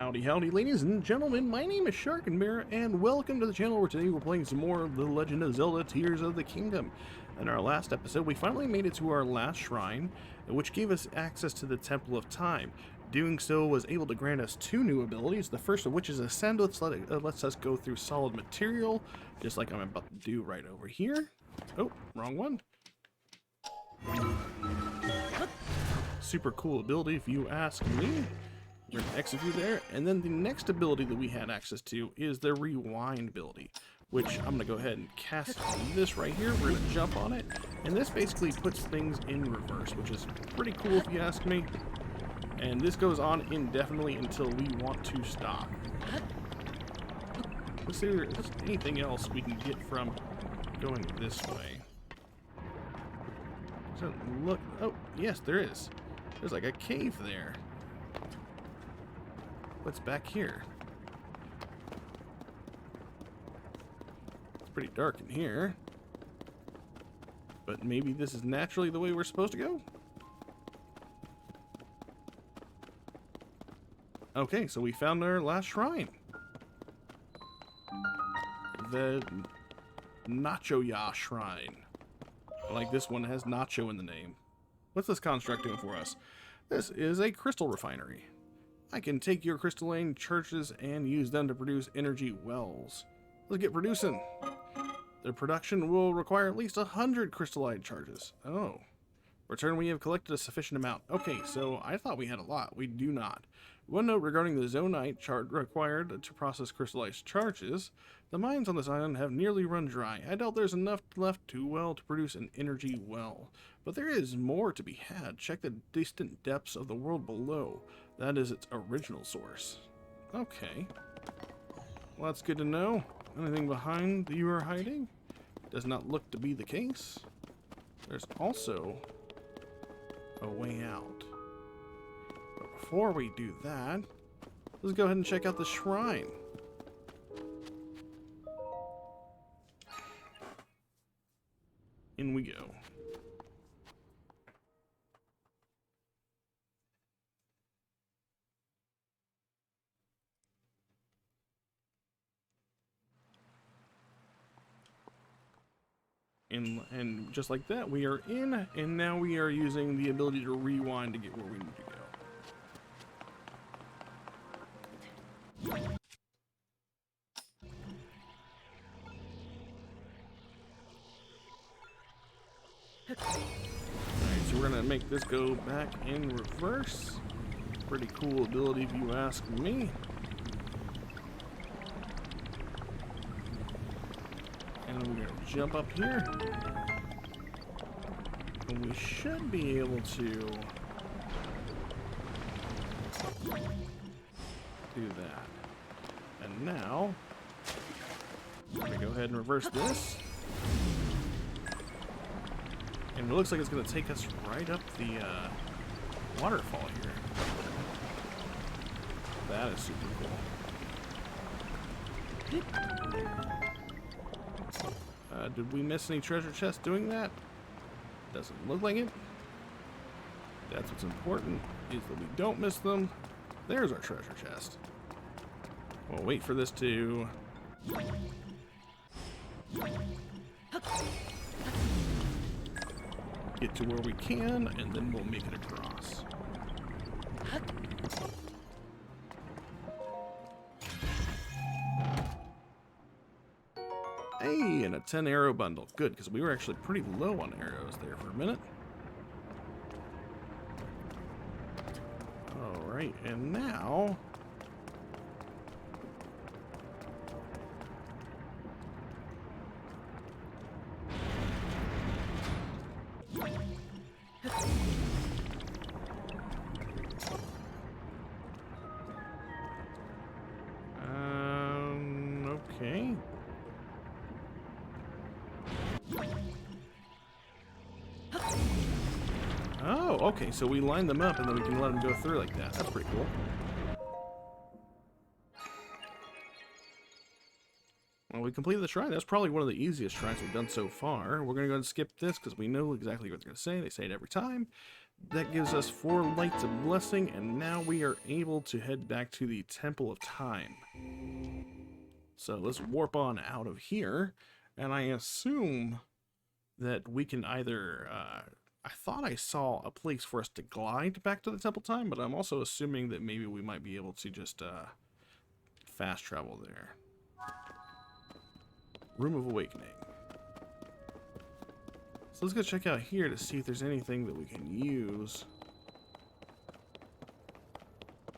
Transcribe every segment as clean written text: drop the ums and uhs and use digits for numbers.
Howdy, howdy, ladies and gentlemen. My name is Sharkinbear, and welcome to the channel where today we're playing some more of The Legend of Zelda Tears of the Kingdom. In our last episode, we finally made it to our last shrine, which gave us access to the Temple of Time. Doing so was able to grant us two new abilities, the first of which is Ascend, which lets us go through solid material, just like I'm about to do right over here. Oh, wrong one. Super cool ability if you ask me. We're going to execute there, and then the next ability that we had access to is the Rewind ability, which I'm going to go ahead and cast this right here. We're going to jump on it, and this basically puts things in reverse, which is pretty cool if you ask me. And this goes on indefinitely until we want to stop. Let's see if there's anything else we can get from going this way. Doesn't look... Oh, yes, there is. There's like a cave there. What's back here? It's pretty dark in here. But maybe this is naturally the way we're supposed to go? Okay, so we found our last shrine. The Nacho Ya Shrine. Like this one has Nacho in the name. What's this construct doing for us? This is a crystal refinery. I can take your crystalline charges and use them to produce energy wells. Let's get producing. The production will require at least 100 crystalline charges. Oh. Return when you have collected a sufficient amount. Okay, so I thought we had a lot. We do not. One note regarding the zonite chart required to process crystallized charges. The mines on this island have nearly run dry. I doubt there's enough left to produce an energy well. But there is more to be had. Check the distant depths of the world below. That is its original source. Okay. Well, that's good to know. Anything behind that you are hiding? Does not look to be the case. There's also a way out. But before we do that, let's go ahead and check out the shrine. In we go. And just like that, we are in, and now we are using the ability to rewind to get where we need to go. Alright, so we're going to make this go back in reverse. Pretty cool ability if you ask me. And we're going to jump up here. And we should be able to do that. And now, we're going to go ahead and reverse this. And it looks like it's going to take us right up the waterfall here. That is super cool. Did we miss any treasure chests doing that? Doesn't look like it. That's what's important, is that we don't miss them. There's our treasure chest. We'll wait for this to... get to where we can, and then we'll make it across. Hey, and a 10 arrow bundle. Good, because we were actually pretty low on arrows there for a minute. Alright, and now... okay. Oh, okay, so we line them up and then we can let them go through like that. That's pretty cool. Well, we completed the shrine. That's probably one of the easiest shrines we've done so far. We're going to go ahead and skip this because we know exactly what they're going to say. They say it every time. That gives us 4 lights of blessing, and now we are able to head back to the Temple of Time. So let's warp on out of here, and I assume that we can either... I thought I saw a place for us to glide back to the Temple of Time, but I'm also assuming that maybe we might be able to just fast travel there. Room of Awakening. So let's go check out here to see if there's anything that we can use.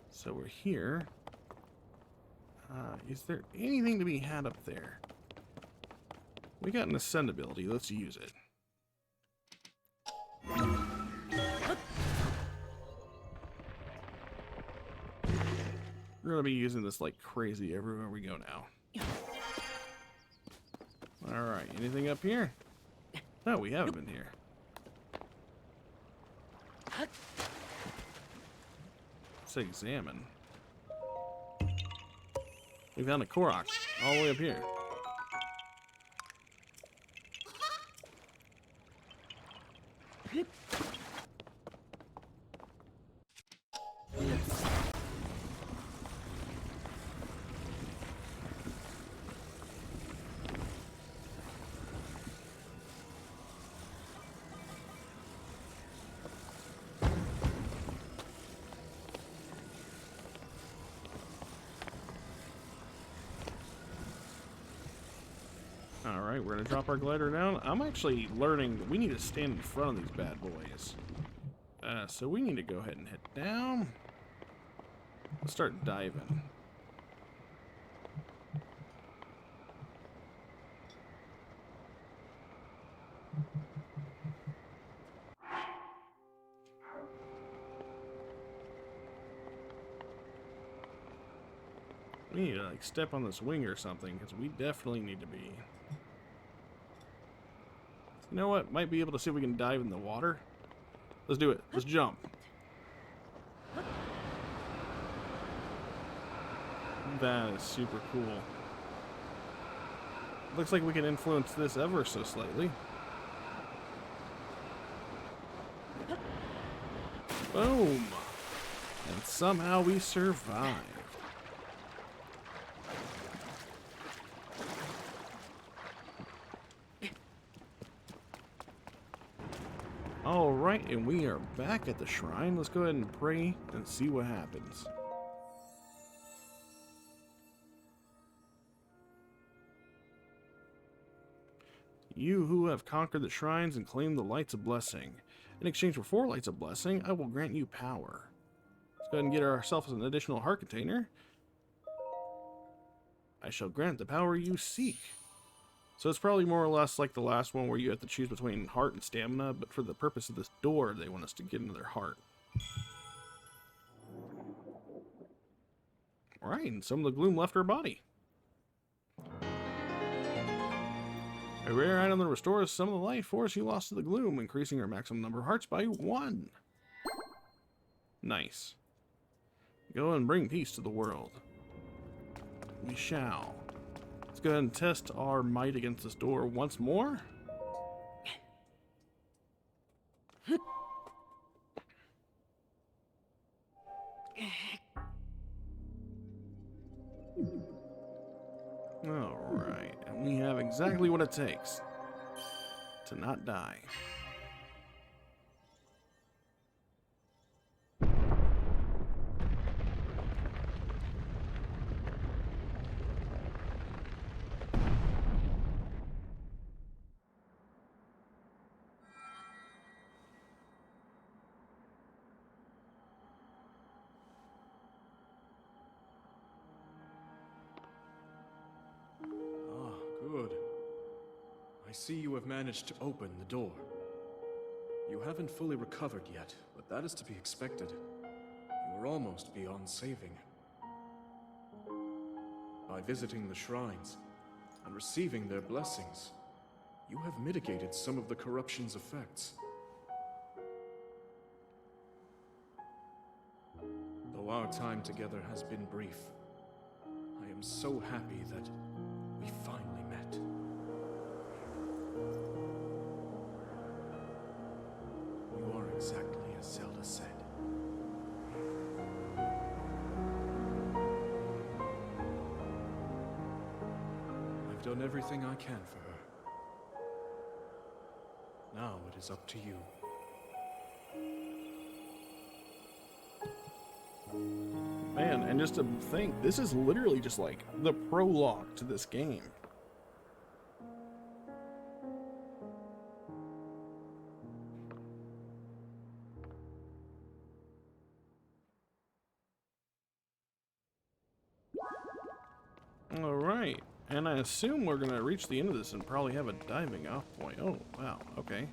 So we're here. Is there anything to be had up there? We got an Ascend ability. Let's use it. We're going to be using this like crazy everywhere we go now. Alright, anything up here? No, we haven't been here. Let's examine. We found a Korok all the way up here. Alright, we're going to drop our glider down. I'm actually learning that we need to stand in front of these bad boys. So we need to go ahead and head down. Let's start diving. We need to like step on this wing or something, because we definitely need to be... You know what? Might be able to see if we can dive in the water. Let's do it. Let's jump. That is super cool. Looks like we can influence this ever so slightly. Boom! And somehow we survived. Alright, and we are back at the shrine. Let's go ahead and pray and see what happens. You who have conquered the shrines and claimed the lights of blessing. In exchange for 4 lights of blessing, I will grant you power. Let's go ahead and get ourselves an additional heart container. I shall grant the power you seek. So it's probably more or less like the last one where you have to choose between heart and stamina, but for the purpose of this door, they want us to get into their heart. Alright, and some of the gloom left her body. A rare item that restores some of the life force you lost to the gloom, increasing your maximum number of hearts by 1. Nice. Go and bring peace to the world. We shall. Let's go ahead and test our might against this door once more. Alright, and we have exactly what it takes to not die. Good. I see you have managed to open the door. You haven't fully recovered yet, but that is to be expected. You are almost beyond saving. By visiting the shrines and receiving their blessings, you have mitigated some of the corruption's effects. Though our time together has been brief, I am so happy that we finally met. You are exactly as Zelda I've done everything I can for her. Now it is up to you. Man, and just to think, this is literally just like the prologue to this game. Alright, and I assume we're gonna reach the end of this and probably have a diving off point. Oh, wow, okay.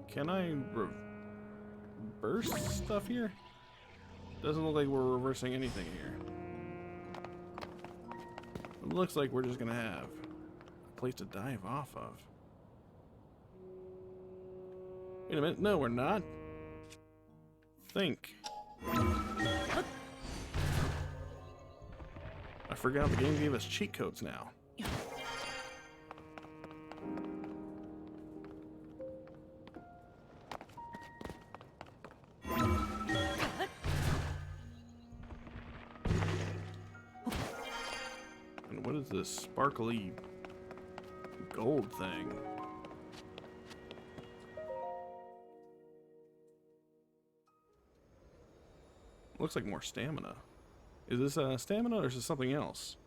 Can I reverse stuff here? Doesn't look like we're reversing anything here. It looks like we're just gonna have a place to dive off of. Wait a minute, no we're not. Think. I forgot the game gave us cheat codes now. And what is this sparkly gold thing? Looks like more stamina. Is this stamina or is this something else?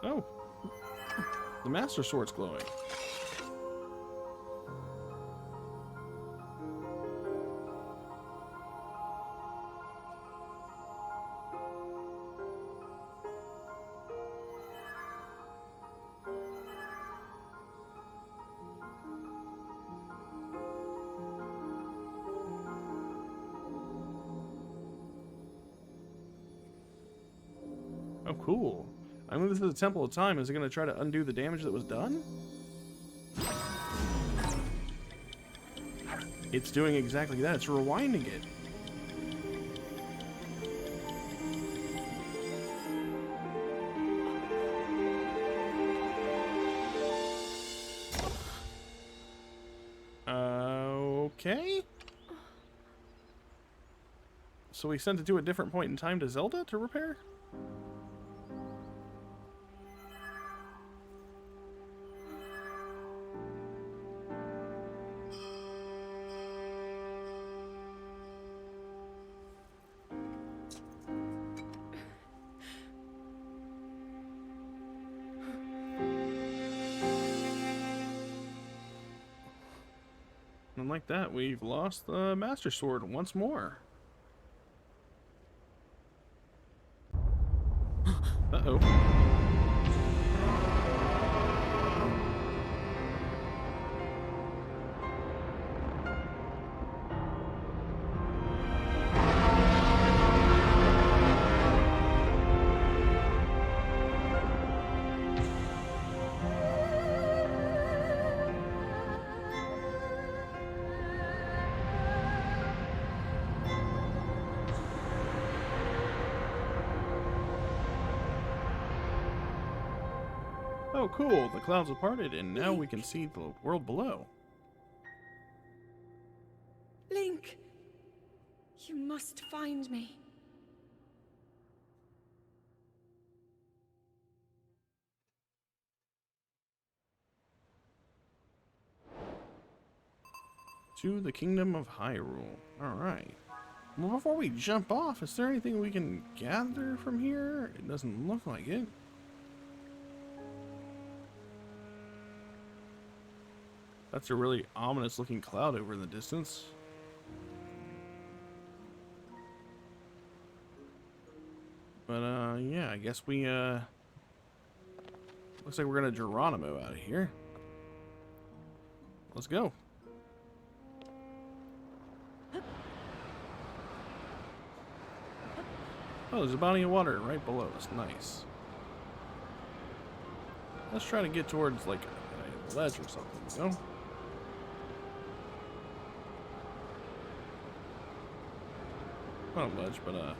Oh, the Master Sword's glowing. Oh, cool. I mean, this is a Temple of Time. Is it going to try to undo the damage that was done? It's doing exactly that. It's rewinding it. Okay. So we sent it to a different point in time to Zelda to repair? And like that, we've lost the Master Sword once more. Uh-oh. Oh, cool. The clouds have parted, and now we can see the world below. Link! You must find me. To the Kingdom of Hyrule. Alright. Well, before we jump off, is there anything we can gather from here? It doesn't look like it. That's a really ominous looking cloud over in the distance. But, yeah, I guess we, looks like we're gonna Geronimo out of here. Let's go. Oh, there's a body of water right below us. Nice. Let's try to get towards, like, a ledge or something, you know? Not a ledge, but,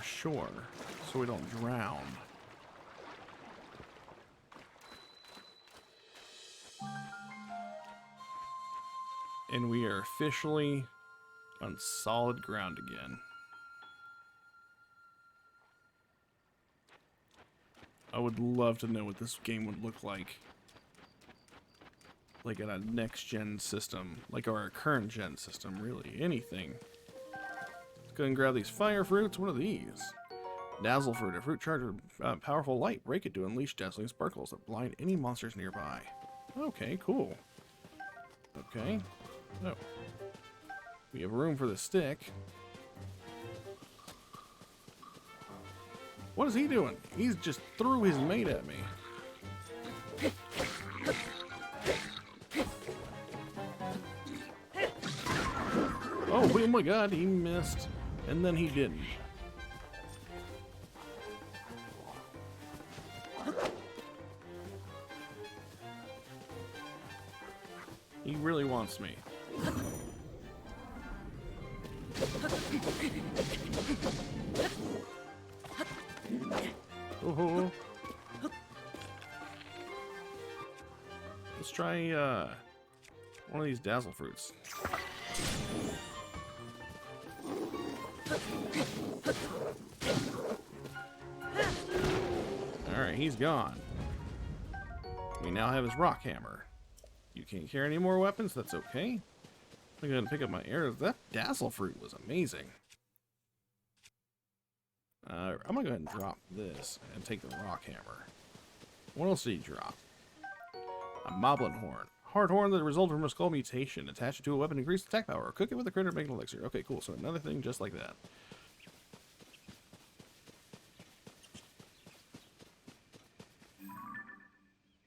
shore so we don't drown. And we are officially on solid ground again. I would love to know what this game would look like in a next-gen system, like our current-gen system, really. Anything. Let's go and grab these fire fruits. What are these? Dazzle fruit. A fruit charged with powerful light. Break it to unleash dazzling sparkles that blind any monsters nearby. Okay, cool. Okay. Oh. We have room for the stick. What is he doing? He's just threw his mate at me. Oh my god, he missed. And then he didn't. He really wants me. Oh. Let's try one of these dazzle fruits. Alright, he's gone. We now have his rock hammer. You can't carry any more weapons, that's okay. I'm gonna pick up my arrows. That dazzle fruit was amazing. I'm gonna go ahead and drop this and take the rock hammer. What else did he drop? A malevolent horn. Hard horn that resulted from a skull mutation. Attach it to a weapon, increase attack power. Cook it with a critter, make an elixir. Okay, cool. So another thing just like that.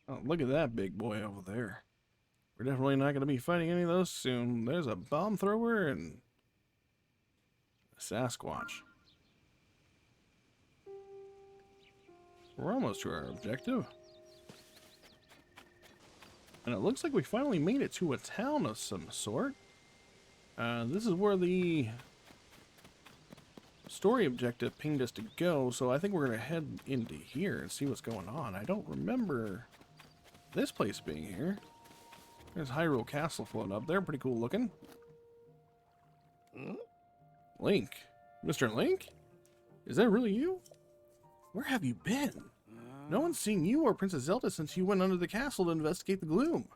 Oh, look at that big boy over there. We're definitely not going to be fighting any of those soon. There's a bomb thrower and a Sasquatch. We're almost to our objective. And it looks like we finally made it to a town of some sort. This is where the story objective pinged us to go, so I think we're going to head into here and see what's going on. I don't remember this place being here. There's Hyrule Castle floating up there. Pretty cool looking. Link. Mr. Link? Is that really you? Where have you been? No one's seen you or Princess Zelda since you went under the castle to investigate the gloom.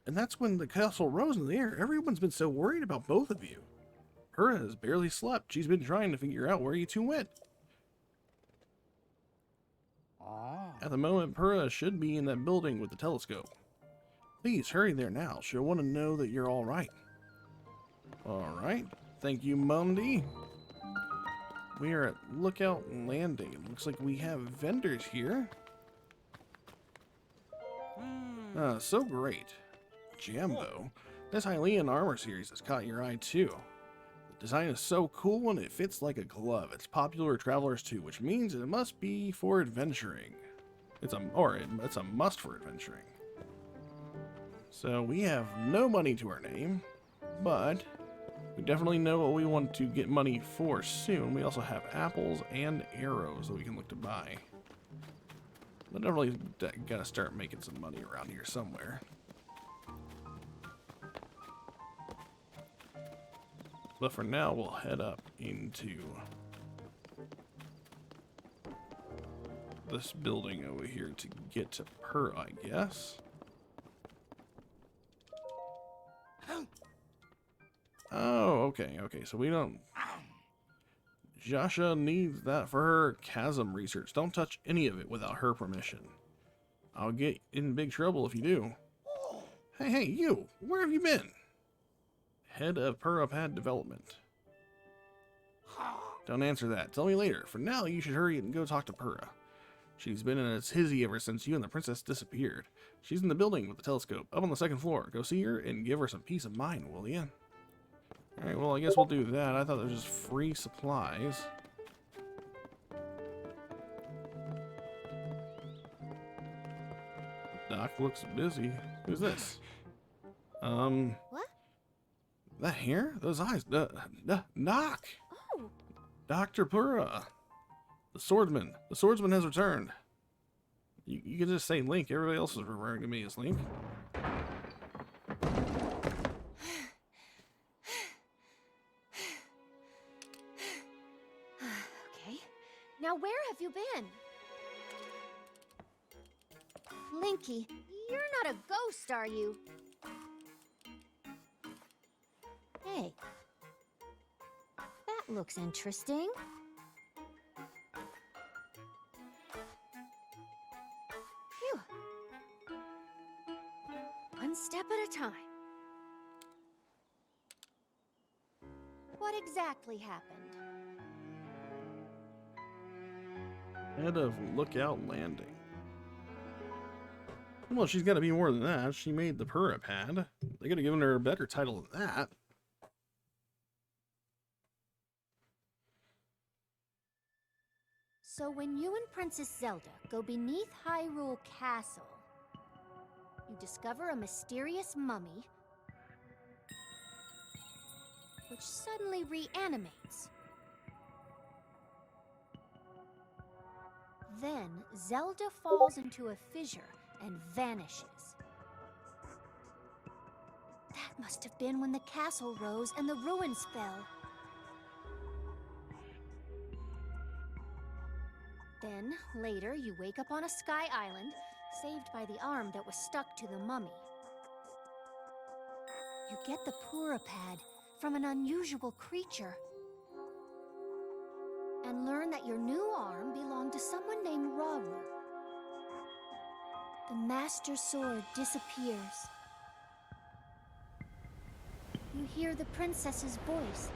And that's when the castle rose in the air. Everyone's been so worried about both of you. Purah has barely slept. She's been trying to figure out where you two went. At the moment, Purah should be in that building with the telescope. Please hurry there now. She'll want to know that you're all right. All right. Thank you, Mundi. We are at Lookout Landing. It looks like we have vendors here. So great. Jambo. This Hylian armor series has caught your eye too. The design is so cool and it fits like a glove. It's popular with travelers too, which means it must be for adventuring. It's a must for adventuring. So we have no money to our name, but we definitely know what we want to get money for soon. We also have apples and arrows that we can look to buy. But definitely gotta start making some money around here somewhere. But for now, we'll head up into this building over here to get to Purah, I guess. Oh, okay, so we don't... Jasha needs that for her chasm research. Don't touch any of it without her permission. I'll get in big trouble if you do. Hey, you! Where have you been? Head of Purah Pad Development. Don't answer that. Tell me later. For now, you should hurry and go talk to Purah. She's been in a tizzy ever since you and the princess disappeared. She's in the building with the telescope, up on the second floor. Go see her and give her some peace of mind, will ya? Alright, well, I guess we'll do that. I thought there was just free supplies. Doc looks busy. Who's this? What? That hair? Those eyes? Doc! Oh, Dr. Purah! The swordsman. The swordsman has returned. You can just say Link. Everybody else is referring to me as Link. Okay. Now where have you been? Linky, you're not a ghost, are you? Hey. That looks interesting. Phew. One step at a time. What exactly happened? Head of Lookout Landing. Well, she's got to be more than that. She made the Pura pad. They could have given her a better title than that. So when you and Princess Zelda go beneath Hyrule Castle, you discover a mysterious mummy which suddenly reanimates. Then Zelda falls into a fissure and vanishes. That must have been when the castle rose and the ruins fell. Then, later, you wake up on a sky island, saved by the arm that was stuck to the mummy. You get the Pura pad from an unusual creature, and learn that your new arm belonged to someone named Rauru. The Master Sword disappears. You hear the princess's voice,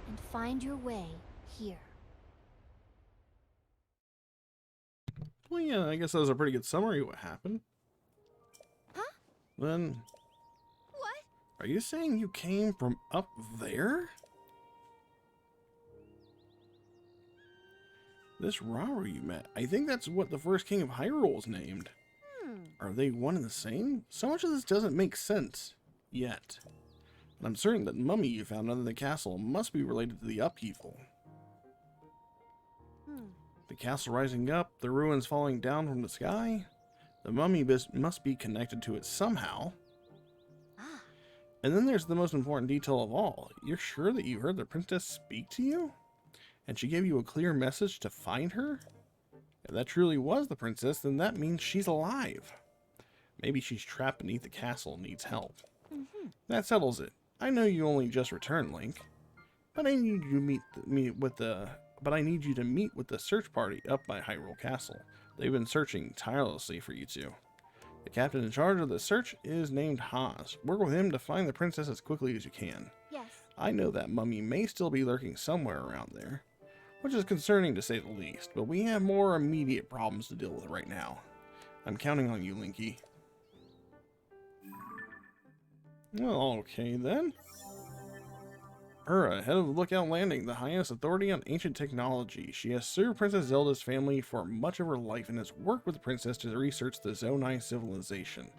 and find your way here. Well, yeah, I guess that was a pretty good summary of what happened. Huh? Then, What? are you saying you came from up there? This Rauru you met, I think that's what the first king of Hyrule is named. Are they one and the same? So much of this doesn't make sense yet. But I'm certain that mummy you found under the castle must be related to the upheaval. The castle rising up, the ruins falling down from the sky. The mummy must be connected to it somehow. Ah. And then there's the most important detail of all. You're sure that you heard the princess speak to you? And she gave you a clear message to find her? If that truly was the princess, then that means she's alive. Maybe she's trapped beneath the castle and needs help. That settles it. I know you only just returned, Link. But I need you to meet with the search party up by Hyrule Castle. They've been searching tirelessly for you two. The captain in charge of the search is named Haas. Work with him to find the princess as quickly as you can. Yes. I know that mummy may still be lurking somewhere around there, which is concerning to say the least, but we have more immediate problems to deal with right now. I'm counting on you, Linky. Well, okay then. Ura, head of Lookout Landing, the highest authority on ancient technology. She has served Princess Zelda's family for much of her life and has worked with the princess to research the Zonai civilization.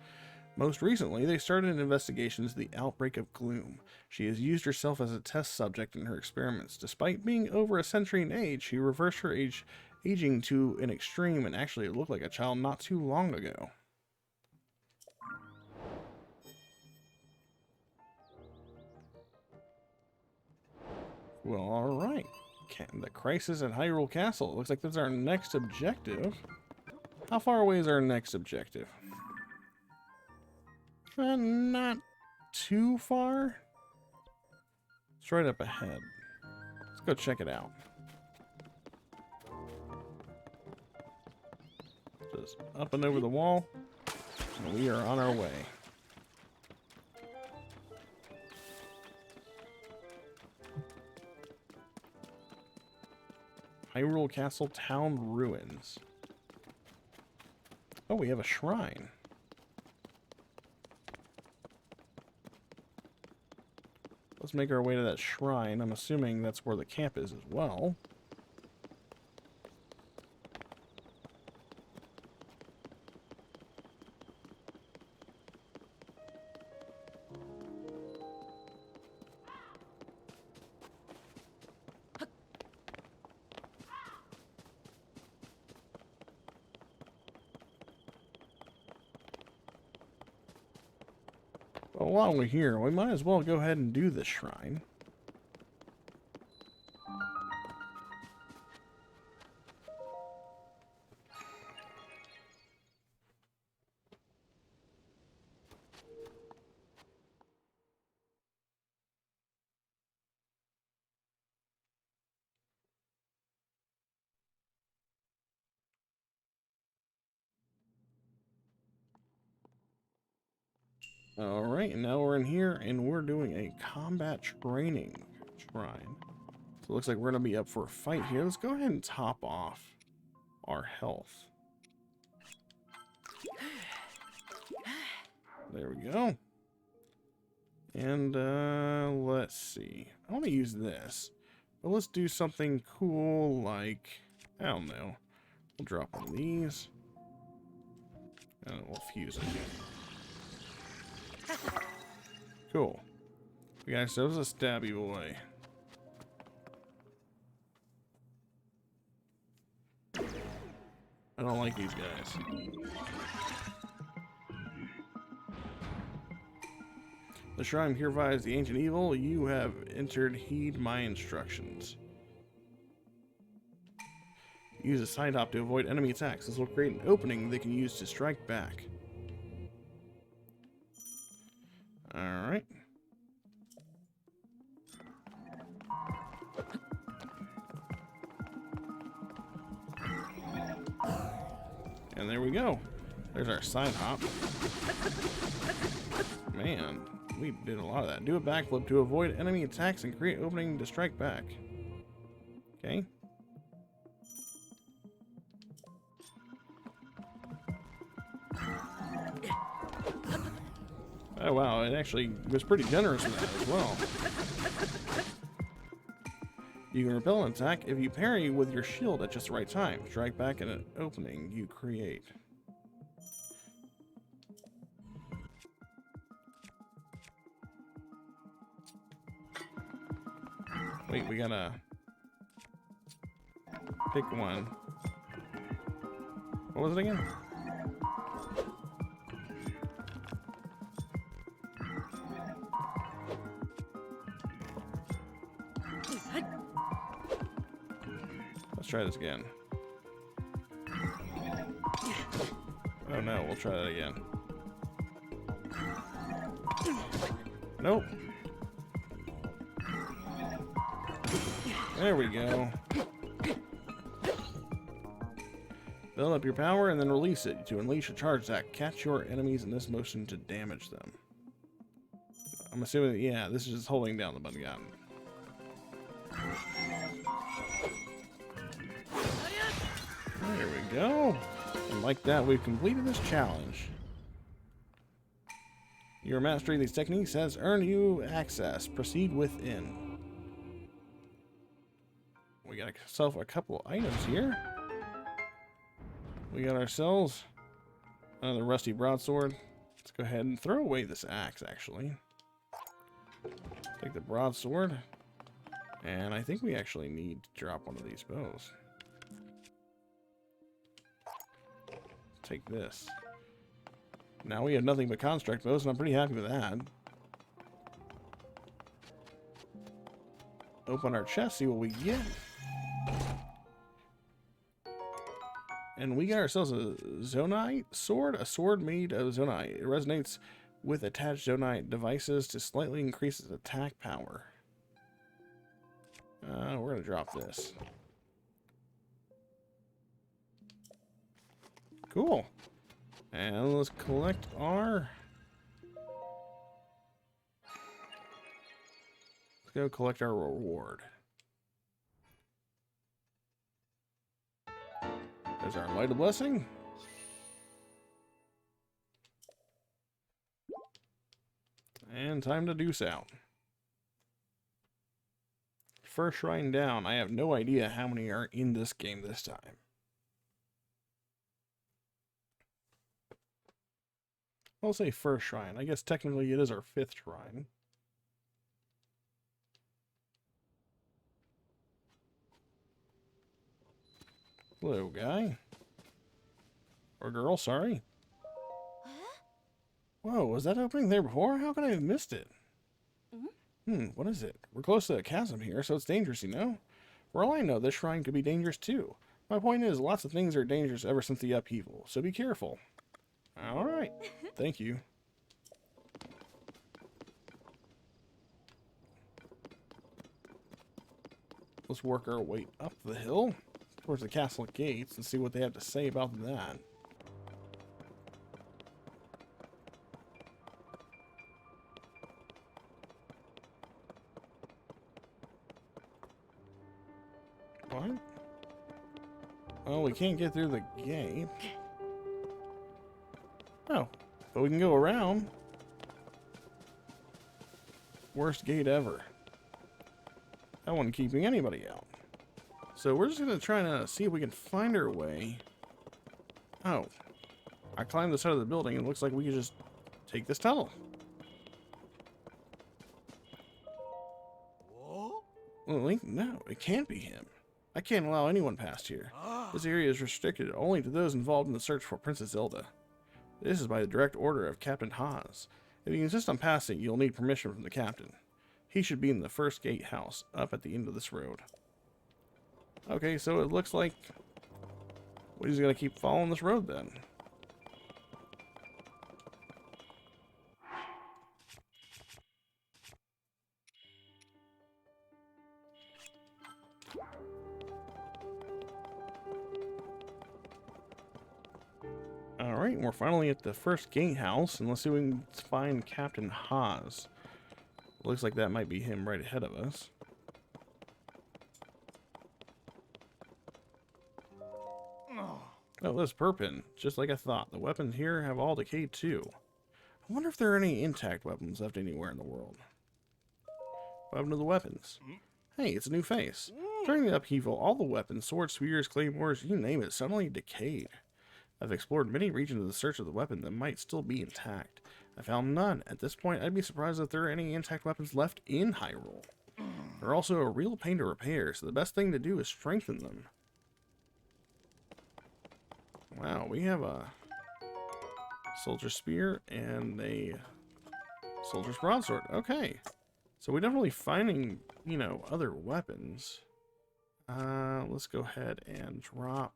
Most recently, they started an investigation into the outbreak of gloom. She has used herself as a test subject in her experiments. Despite being over a century in age, she reversed her aging to an extreme and actually looked like a child not too long ago. Well, alright. The crisis at Hyrule Castle. It looks like that's our next objective. How far away is our next objective? Not too far. It's right up ahead. Let's go check it out. Just up and over the wall. And we are on our way. Hyrule Castle Town Ruins. Oh, we have a shrine. Let's make our way to that shrine. I'm assuming that's where the camp is as well. Well, while we're here, we might as well go ahead and do this shrine. Alright, and now we're in here, and we're doing a combat training shrine. So it looks like we're going to be up for a fight here. Let's go ahead and top off our health. There we go. And, let's see. I want to use this. But let's do something cool like, I don't know. We'll drop one of these. And we'll fuse it. Cool. We got ourselves a stabby boy. I don't like these guys. The shrine purifies the ancient evil. You have entered. Heed my instructions. Use a side hop to avoid enemy attacks. This will create an opening they can use to strike back. Alright. And there we go. There's our side hop. Man, we did a lot of that. Do a backflip to avoid enemy attacks and create opening to strike back. Okay. Oh wow, it actually was pretty generous with that as well. You can repel an attack if you parry with your shield at just the right time. Strike back at an opening you create. Wait, we gotta pick one. What was it again? Let's try this again. Oh no, we'll try that again. Nope. There we go. Build up your power and then release it to unleash a charge attack. Catch your enemies in this motion to damage them. I'm assuming, yeah, this is just holding down the button gun. There we go. And like that, we've completed this challenge. Your mastery of these techniques has earned you access. Proceed within. We got ourselves a couple items here. We got ourselves another rusty broadsword. Let's go ahead and throw away this axe, actually. Take the broadsword. And I think we actually need to drop one of these bows. Take this. Now we have nothing but construct bows, and I'm pretty happy with that. Open our chest, see what we get. And we got ourselves a Zonite sword, a sword made of Zonite. It resonates with attached Zonite devices to slightly increase its attack power. We're going to drop this. Cool. And let's collect our... Let's go collect our reward. There's our light of blessing. And time to deuce out. First shrine down. I have no idea how many are in this game this time. I'll say first shrine. I guess technically it is our 5th shrine. Hello, guy. Or girl, sorry. Whoa, was that opening there before? How could I have missed it? What is it? We're close to a chasm here, so it's dangerous, you know? For all I know, this shrine could be dangerous too. My point is, lots of things are dangerous ever since the upheaval, so be careful. Alright, thank you. Let's work our way up the hill towards the castle gates and see what they have to say about that. What? Oh, we can't get through the gate. Oh, but we can go around. Worst gate ever. That wasn't keeping anybody out. So we're just going to try to see if we can find our way. Oh. I climbed the side of the building and it looks like we can just take this tunnel. Well, Link, no, it can't be him. I can't allow anyone past here. This area is restricted only to those involved in the search for Princess Zelda. This is by the direct order of Captain Haas. If you insist on passing, you'll need permission from the captain. He should be in the first gatehouse, up at the end of this road. Okay, so it looks like we're just gonna keep following this road then. Alright, we're finally at the first gatehouse, and let's see if we can find Captain Haas. Looks like that might be him right ahead of us. Oh, this Perpin. Just like I thought. The weapons here have all decayed too. I wonder if there are any intact weapons left anywhere in the world. Weapon of the weapons. Hey, it's a new face. During the upheaval, all the weapons, swords, spears, claymores, you name it, suddenly decayed. I've explored many regions in the search of the weapon that might still be intact. I found none. At this point, I'd be surprised if there are any intact weapons left in Hyrule. They're also a real pain to repair, so the best thing to do is strengthen them. Wow, we have a soldier spear and a soldier's broadsword. Okay. So we're definitely finding, you know, other weapons. Let's go ahead and drop.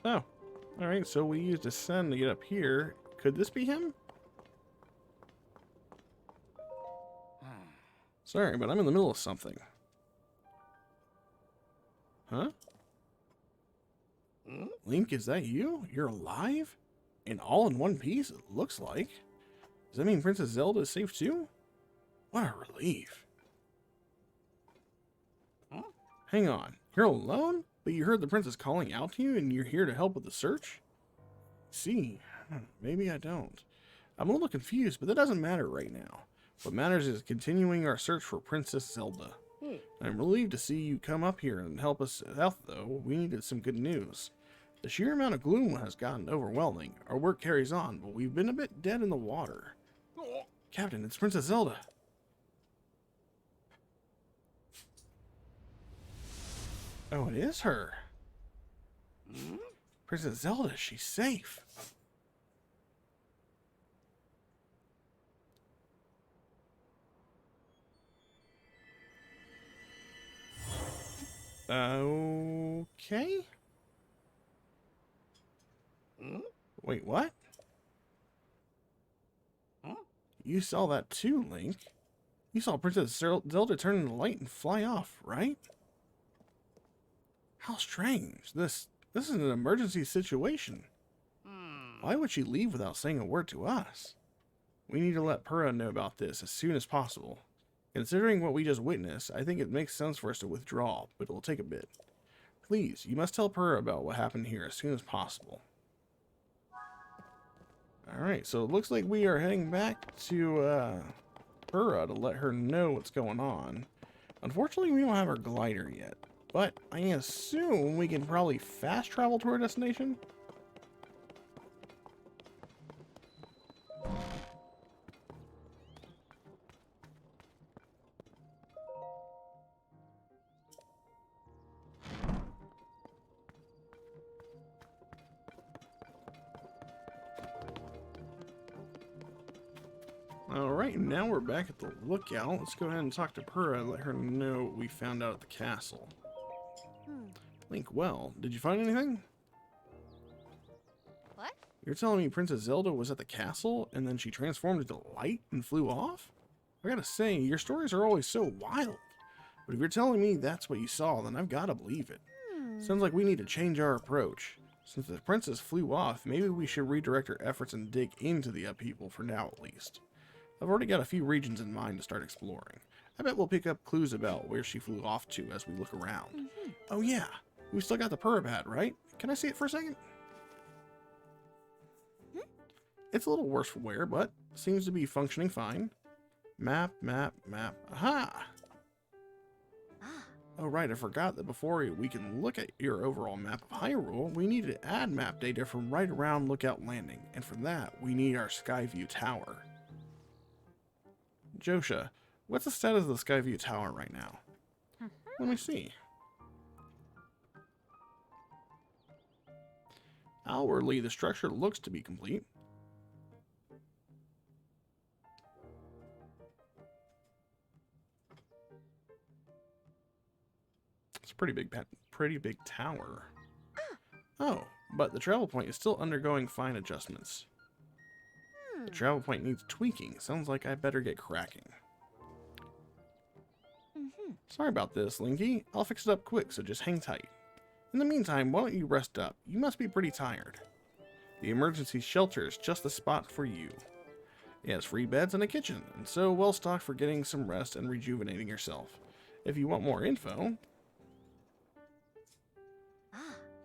Oh, alright, so we used Ascend to get up here. Could this be him? Sorry, but I'm in the middle of something. Huh? Link, is that you? You're alive? And all in one piece, it looks like. Does that mean Princess Zelda is safe too? What a relief. Hang on, you're alone? But you heard the princess calling out to you and you're here to help with the search? See, maybe I don't. I'm a little confused, but that doesn't matter right now. What matters is continuing our search for Princess Zelda. I'm relieved to see you come up here and help us out, though. We needed some good news. The sheer amount of gloom has gotten overwhelming. Our work carries on, but we've been a bit dead in the water. Captain, it's Princess Zelda. Oh, it is her. Princess Zelda, she's safe. Okay. Wait, what? You saw that too, Link. You saw Princess Zelda turn into light and fly off, right? How strange. This is an emergency situation. Why would she leave without saying a word to us? We need to let Purah know about this as soon as possible. Considering what we just witnessed, I think it makes sense for us to withdraw, but it will take a bit. Please, you must tell Purah about what happened here as soon as possible. Alright, so it looks like we are heading back to Ura to let her know what's going on. Unfortunately, we don't have our glider yet, but I assume we can probably fast travel to our destination. Alright, now we're back at the lookout. Let's go ahead and talk to Purah and let her know what we found out at the castle. Link, well, did you find anything? What? You're telling me Princess Zelda was at the castle and then she transformed into light and flew off? I gotta say, your stories are always so wild. But if you're telling me that's what you saw, then I've gotta believe it. Sounds like we need to change our approach. Since the princess flew off, maybe we should redirect our efforts and dig into the upheaval for now at least. I've already got a few regions in mind to start exploring. I bet we'll pick up clues about where she flew off to as we look around. Oh yeah, we still got the Purah pad, right? Can I see it for a second? It's a little worse for wear, but seems to be functioning fine. Map, map, map. Aha! Oh right, I forgot that before we can look at your overall map of Hyrule, we need to add map data from right around Lookout Landing, and for that, we need our Skyview Tower. Josha, what's the status of the Skyview Tower right now? Let me see. Outwardly, the structure looks to be complete. It's a pretty big tower. Oh, but the travel point is still undergoing fine adjustments. The travel point needs tweaking. Sounds like I better get cracking. Sorry about this, Linky. I'll fix it up quick, so just hang tight. In the meantime, why don't you rest up? You must be pretty tired. The emergency shelter is just the spot for you. It has free beds and a kitchen, and so well stocked for getting some rest and rejuvenating yourself. If you want more info,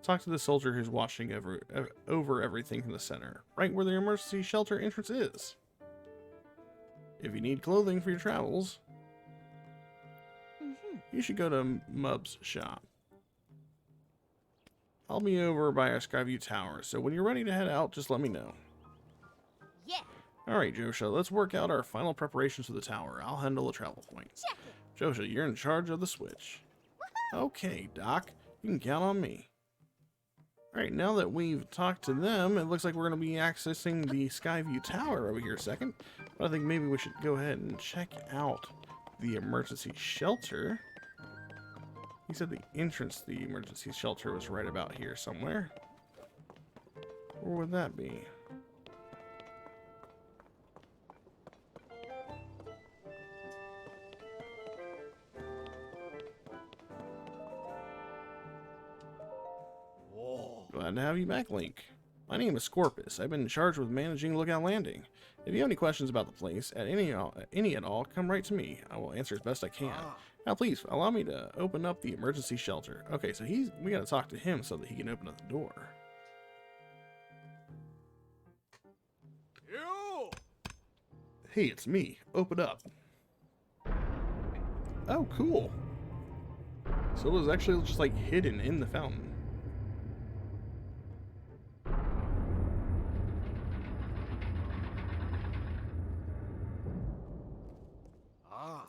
talk to the soldier who's watching over everything from the center, right where the emergency shelter entrance is. If you need clothing for your travels, you should go to Mub's shop. I'll be over by our Skyview Tower, so when you're ready to head out, just let me know. Yeah. Alright, Josha, let's work out our final preparations for the tower. I'll handle the travel point. Check it. Josha, you're in charge of the switch. Okay, Doc, you can count on me. Alright, now that we've talked to them, it looks like we're going to be accessing the Skyview Tower over here a second. But I think maybe we should go ahead and check out the emergency shelter. He said the entrance to the emergency shelter was right about here somewhere. Where would that be? Glad to have you back, Link. My name is Scorpus. I've been in charge with managing Lookout Landing. If you have any questions about the place, any at all, come right to me. I will answer as best I can. Now, please, allow me to open up the emergency shelter. Okay, so we gotta talk to him so that he can open up the door. You! Hey, it's me. Open up. Oh, cool. So it was actually just like hidden in the fountain.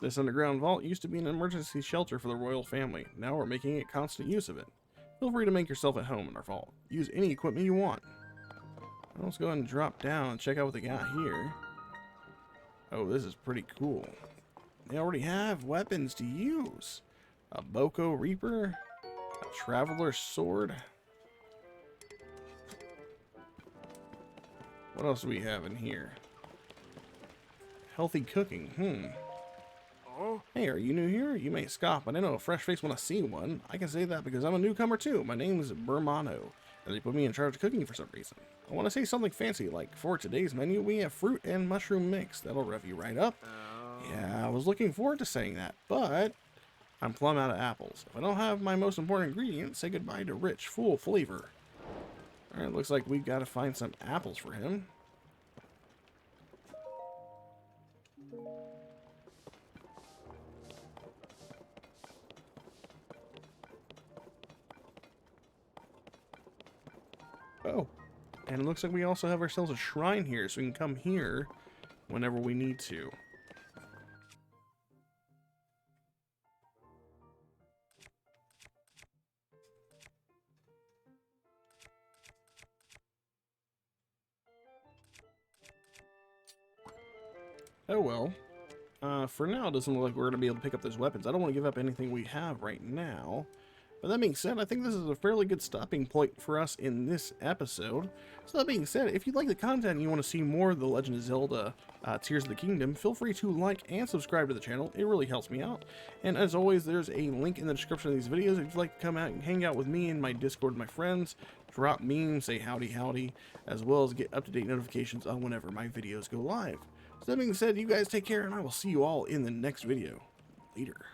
This underground vault used to be an emergency shelter for the royal family. Now we're making it constant use of it. Feel free to make yourself at home in our vault. Use any equipment you want. Let's go ahead and drop down and check out what they got here. Oh, this is pretty cool. They already have weapons to use. A Boko Reaper. A Traveler's Sword. What else do we have in here? Healthy cooking. Hey, are you new here? You may scoff, but I know a fresh face when I see one. I can say that because I'm a newcomer too. My name's Burmano, and they put me in charge of cooking for some reason. I want to say something fancy, like for today's menu, we have fruit and mushroom mix. That'll rev you right up. Yeah, I was looking forward to saying that, but I'm plumb out of apples. If I don't have my most important ingredient, say goodbye to rich, full flavor. Alright, looks like we've got to find some apples for him. Oh, and it looks like we also have ourselves a shrine here, so we can come here whenever we need to. Oh well. For now, it doesn't look like we're going to be able to pick up those weapons. I don't want to give up anything we have right now. But that being said, I think this is a fairly good stopping point for us in this episode. So that being said, if you like the content and you want to see more of the Legend of Zelda Tears of the Kingdom, feel free to like and subscribe to the channel. It really helps me out. And as always, there's a link in the description of these videos if you'd like to come out and hang out with me and my Discord and my friends, drop memes, say howdy howdy, as well as get up-to-date notifications on whenever my videos go live. So that being said, you guys take care, and I will see you all in the next video. Later.